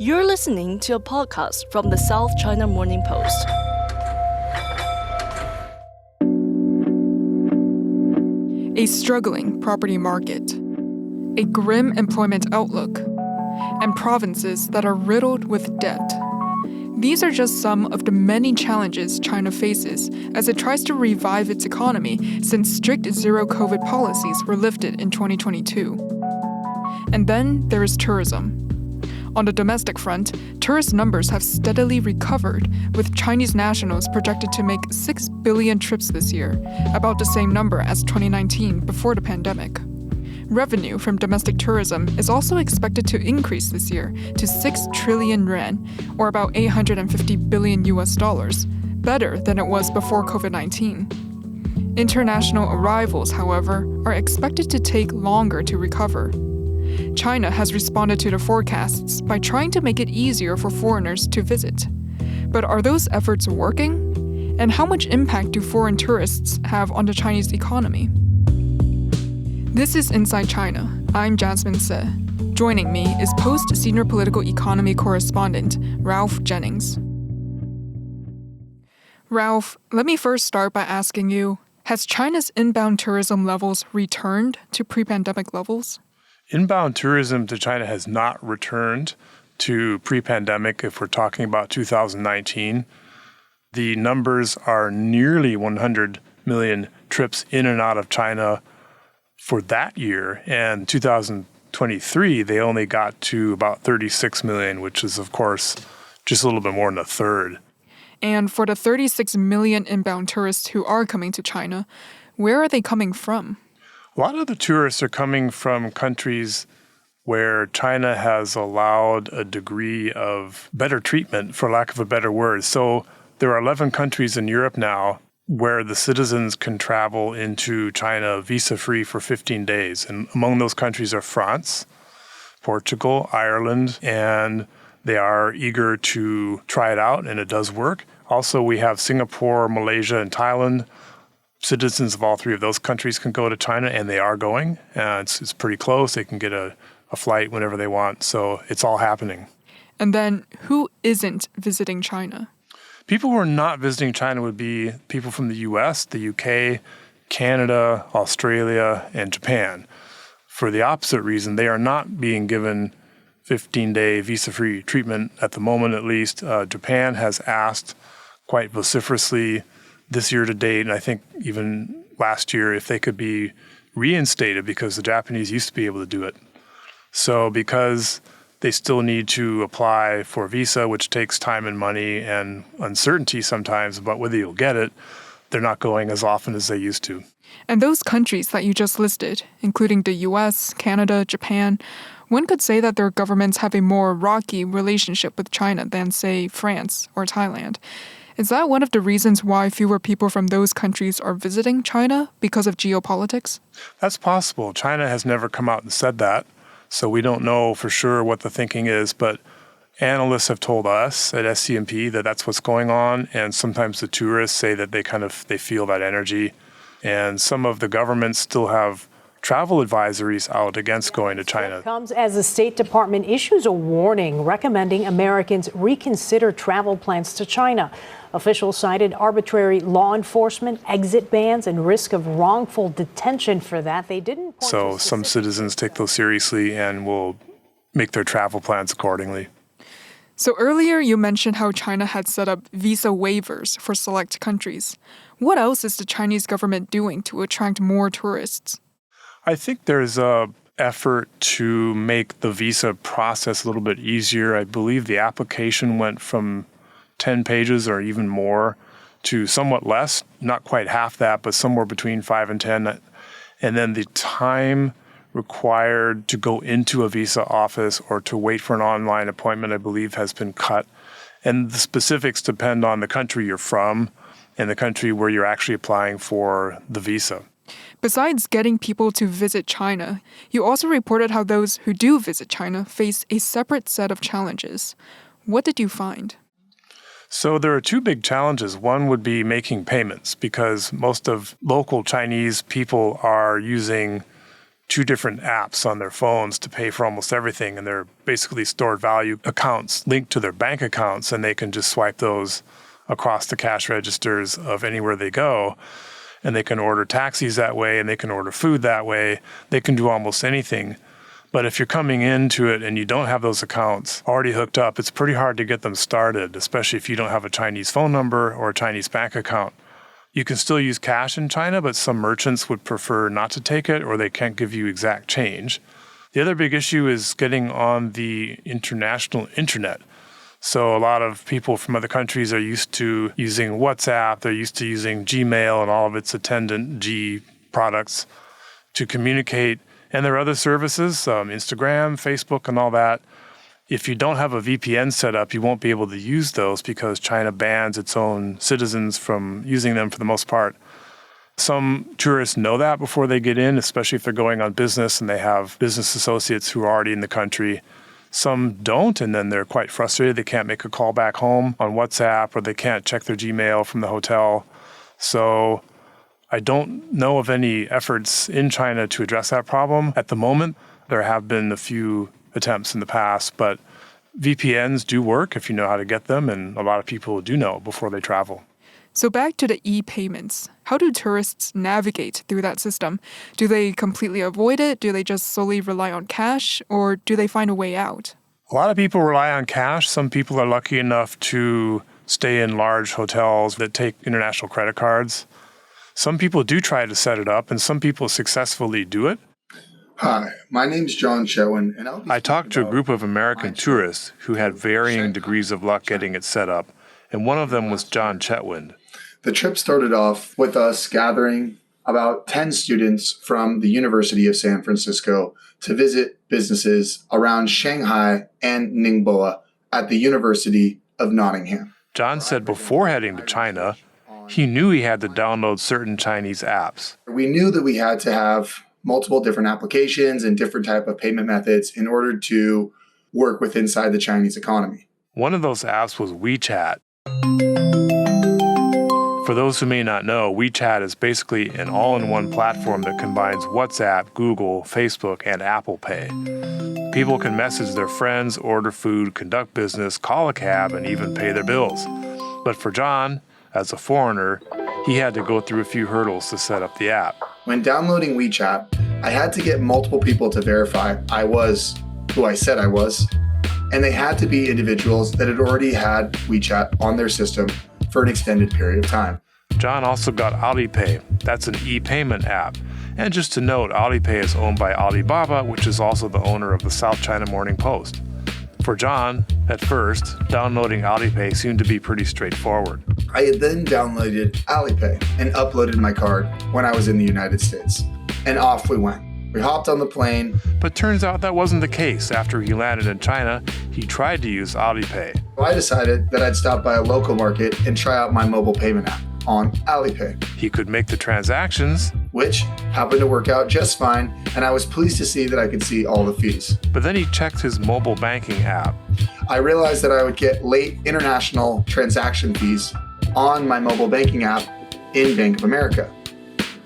You're listening to a podcast from the South China Morning Post. A struggling property market, a grim employment outlook, and provinces that are riddled with debt. These are just some of the many challenges China faces as it tries to revive its economy since strict zero-COVID policies were lifted in 2022. And then there is tourism. On the domestic front, tourist numbers have steadily recovered, with Chinese nationals projected to make 6 billion trips this year, about the same number as 2019 before the pandemic. Revenue from domestic tourism is also expected to increase this year to 6 trillion yuan, or about 850 billion US dollars, better than it was before COVID-19. International arrivals, however, are expected to take longer to recover. China has responded to the forecasts by trying to make it easier for foreigners to visit. But are those efforts working? And how much impact do foreign tourists have on the Chinese economy? This is Inside China. I'm Jasmine Se. Joining me is Post Senior Political Economy Correspondent Ralph Jennings. Ralph, let me first start by asking you, has China's inbound tourism levels returned to pre-pandemic levels? Inbound tourism to China has not returned to pre-pandemic if we're talking about 2019. The numbers are nearly 100 million trips in and out of China for that year. And 2023, they only got to about 36 million, which is, of course, just a little bit more than a third. And for the 36 million inbound tourists who are coming to China, where are they coming from? A lot of the tourists are coming from countries where China has allowed a degree of better treatment, for lack of a better word. So there are 11 countries in Europe now where the citizens can travel into China visa-free for 15 days. And among those countries are France, Portugal, Ireland, and they are eager to try it out, and it does work. Also, we have Singapore, Malaysia, and Thailand. Citizens of all three of those countries can go to China, and they are going. It's pretty close. They can get a flight whenever they want. So it's all happening. And then who isn't visiting China? People who are not visiting China would be people from the US, the UK, Canada, Australia, and Japan. For the opposite reason, they are not being given 15-day visa-free treatment at the moment, at least. Japan has asked quite vociferously this year to date, and I think even last year, if they could be reinstated, because the Japanese used to be able to do it. So because they still need to apply for a visa, which takes time and money and uncertainty sometimes about whether you'll get it, they're not going as often as they used to. And those countries that you just listed, including the US, Canada, Japan, one could say that their governments have a more rocky relationship with China than, say, France or Thailand. Is that one of the reasons why fewer people from those countries are visiting China because of geopolitics? That's possible. China has never come out and said that, so we don't know for sure what the thinking is, but analysts have told us at scmp that that's what's going on, and sometimes the tourists say that they feel that energy, and some of the governments still have travel advisories out against going to China. It comes as the State Department issues a warning recommending Americans reconsider travel plans to China. Officials cited arbitrary law enforcement, exit bans, and risk of wrongful detention for that. They didn't point So some citizens take those seriously and will make their travel plans accordingly. So earlier you mentioned how China had set up visa waivers for select countries. What else is the Chinese government doing to attract more tourists? I think there's an effort to make the visa process a little bit easier. I believe the application went from 10 pages or even more to somewhat less, not quite half that, but somewhere between 5 and 10. And then the time required to go into a visa office or to wait for an online appointment, I believe, has been cut. And the specifics depend on the country you're from and the country where you're actually applying for the visa. Besides getting people to visit China, you also reported how those who do visit China face a separate set of challenges. What did you find? So there are two big challenges. One would be making payments, because most of local Chinese people are using 2 different apps on their phones to pay for almost everything, and they're basically stored value accounts linked to their bank accounts, and they can just swipe those across the cash registers of anywhere they go. And they can order taxis that way, and they can order food that way. They can do almost anything. But if you're coming into it and you don't have those accounts already hooked up, it's pretty hard to get them started, especially if you don't have a Chinese phone number or a Chinese bank account. You can still use cash in China, but some merchants would prefer not to take it, or they can't give you exact change. The other big issue is getting on the international internet. So a lot of people from other countries are used to using WhatsApp, they're used to using Gmail and all of its attendant G products to communicate. And there are other services, Instagram, Facebook, and all that. If you don't have a VPN set up, you won't be able to use those because China bans its own citizens from using them for the most part. Some tourists know that before they get in, especially if they're going on business and they have business associates who are already in the country. Some don't, and then they're quite frustrated. They can't make a call back home on WhatsApp, or they can't check their Gmail from the hotel. So I don't know of any efforts in China to address that problem. At the moment, there have been a few attempts in the past, but VPNs do work if you know how to get them, and a lot of people do know before they travel. So back to the e-payments. How do tourists navigate through that system? Do they completely avoid it? Do they just solely rely on cash? Or do they find a way out? A lot of people rely on cash. Some people are lucky enough to stay in large hotels that take international credit cards. Some people do try to set it up, and some people successfully do it. Hi, my name's John Chetwin, and I talked to a group of American tourists who had varying degrees of luck getting it set up, and one of them was John Chetwin. The trip started off with us gathering about 10 students from the University of San Francisco to visit businesses around Shanghai and Ningbo at the University of Nottingham. John said before heading to China, he knew he had to download certain Chinese apps. We knew that we had to have multiple different applications and different type of payment methods in order to work with inside the Chinese economy. One of those apps was WeChat. For those who may not know, WeChat is basically an all-in-one platform that combines WhatsApp, Google, Facebook, and Apple Pay. People can message their friends, order food, conduct business, call a cab, and even pay their bills. But for John, as a foreigner, he had to go through a few hurdles to set up the app. When downloading WeChat, I had to get multiple people to verify I was who I said I was, and they had to be individuals that had already had WeChat on their system for an extended period of time. John also got Alipay. That's an e-payment app. And just to note, Alipay is owned by Alibaba, which is also the owner of the South China Morning Post. For John, at first, downloading Alipay seemed to be pretty straightforward. I had then downloaded Alipay and uploaded my card when I was in the United States. And off we went. We hopped on the plane. But turns out that wasn't the case. After he landed in China, he tried to use Alipay. I decided that I'd stop by a local market and try out my mobile payment app on Alipay. He could make the transactions, which happened to work out just fine, and I was pleased to see that I could see all the fees. But then he checked his mobile banking app. I realized that I would get late international transaction fees on my mobile banking app in Bank of America.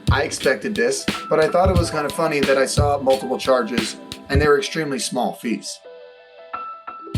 I expected this, but I thought it was kind of funny that I saw multiple charges and they were extremely small fees.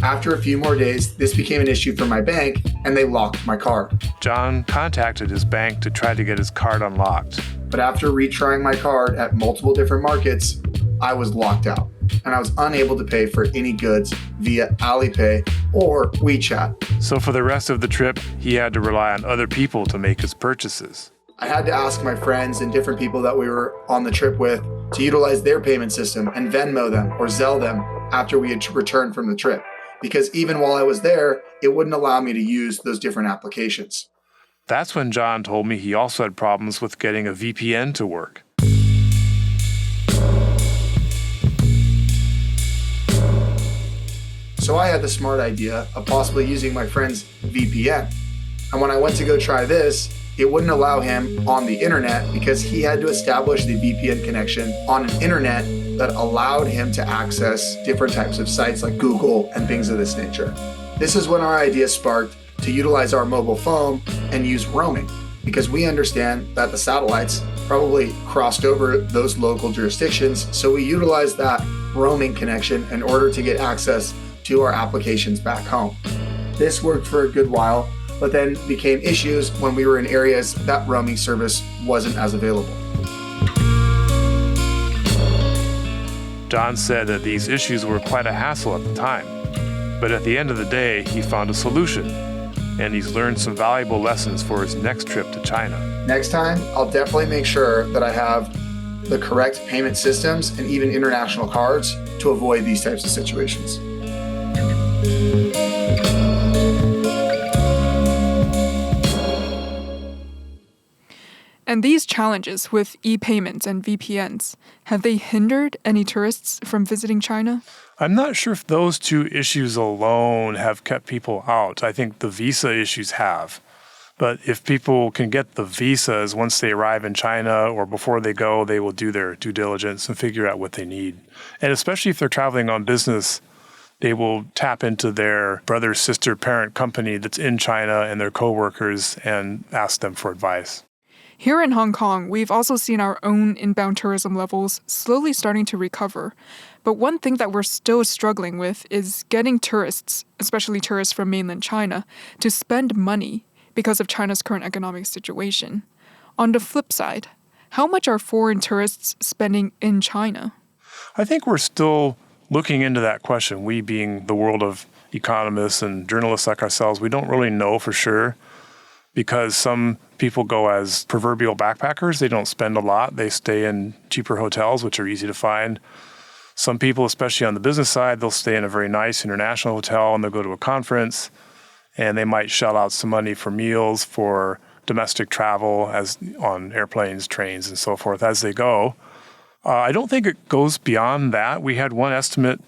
After a few more days, this became an issue for my bank and they locked my card. John contacted his bank to try to get his card unlocked. But after retrying my card at multiple different markets, I was locked out and I was unable to pay for any goods via Alipay or WeChat. So for the rest of the trip, he had to rely on other people to make his purchases. I had to ask my friends and different people that we were on the trip with to utilize their payment system and Venmo them or Zelle them after we had returned from the trip. Because even while I was there, it wouldn't allow me to use those different applications. That's when John told me he also had problems with getting a VPN to work. So I had the smart idea of possibly using my friend's VPN. And when I went to go try this, it wouldn't allow him on the internet because he had to establish the VPN connection on an internet that allowed him to access different types of sites like Google and things of this nature. This is when our idea sparked to utilize our mobile phone and use roaming because we understand that the satellites probably crossed over those local jurisdictions. So we utilized that roaming connection in order to get access to our applications back home. This worked for a good while, but then became issues when we were in areas that roaming service wasn't as available. John said that these issues were quite a hassle at the time, but at the end of the day, he found a solution, and he's learned some valuable lessons for his next trip to China. Next time, I'll definitely make sure that I have the correct payment systems and even international cards to avoid these types of situations. And these challenges with e-payments and VPNs, have they hindered any tourists from visiting China? I'm not sure if those two issues alone have kept people out. I think the visa issues have. But if people can get the visas once they arrive in China or before they go, they will do their due diligence and figure out what they need. And especially if they're traveling on business, they will tap into their brother, sister, parent company that's in China and their coworkers and ask them for advice. Here in Hong Kong, we've also seen our own inbound tourism levels slowly starting to recover. But one thing that we're still struggling with is getting tourists, especially tourists from mainland China, to spend money because of China's current economic situation. On the flip side, how much are foreign tourists spending in China? I think we're still looking into that question. We being the world of economists and journalists like ourselves, we don't really know for sure. Because some people go as proverbial backpackers. They don't spend a lot. They stay in cheaper hotels, which are easy to find. Some people, especially on the business side, they'll stay in a very nice international hotel and they'll go to a conference and they might shell out some money for meals, for domestic travel as on airplanes, trains, and so forth as they go. I don't think it goes beyond that. We had one estimate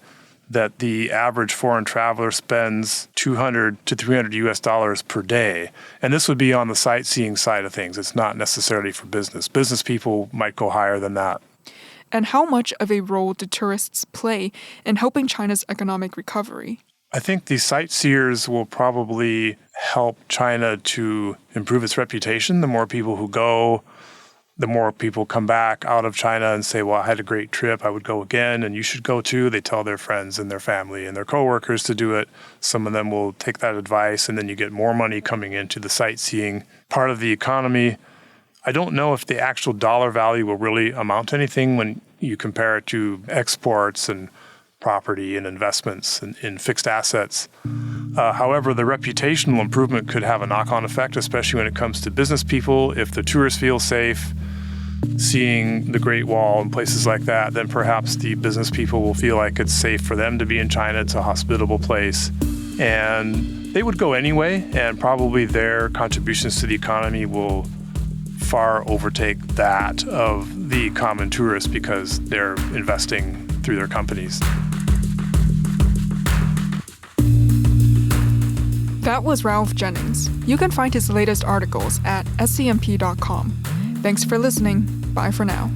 that the average foreign traveler spends $200 to $300 per day. And this would be on the sightseeing side of things. It's not necessarily for business. Business people might go higher than that. And how much of a role do tourists play in helping China's economic recovery? I think the sightseers will probably help China to improve its reputation. The more people who go, the more people come back out of China and say, well, I had a great trip, I would go again, and you should go too. They tell their friends and their family and their coworkers to do it. Some of them will take that advice, and then you get more money coming into the sightseeing part of the economy. I don't know if the actual dollar value will really amount to anything when you compare it to exports and property and investments in fixed assets. However, the reputational improvement could have a knock-on effect, especially when it comes to business people. If the tourists feel safe seeing the Great Wall and places like that, then perhaps the business people will feel like it's safe for them to be in China. It's a hospitable place. And they would go anyway, and probably their contributions to the economy will far overtake that of the common tourist because they're investing through their companies. That was Ralph Jennings. You can find his latest articles at scmp.com. Thanks for listening. Bye for now.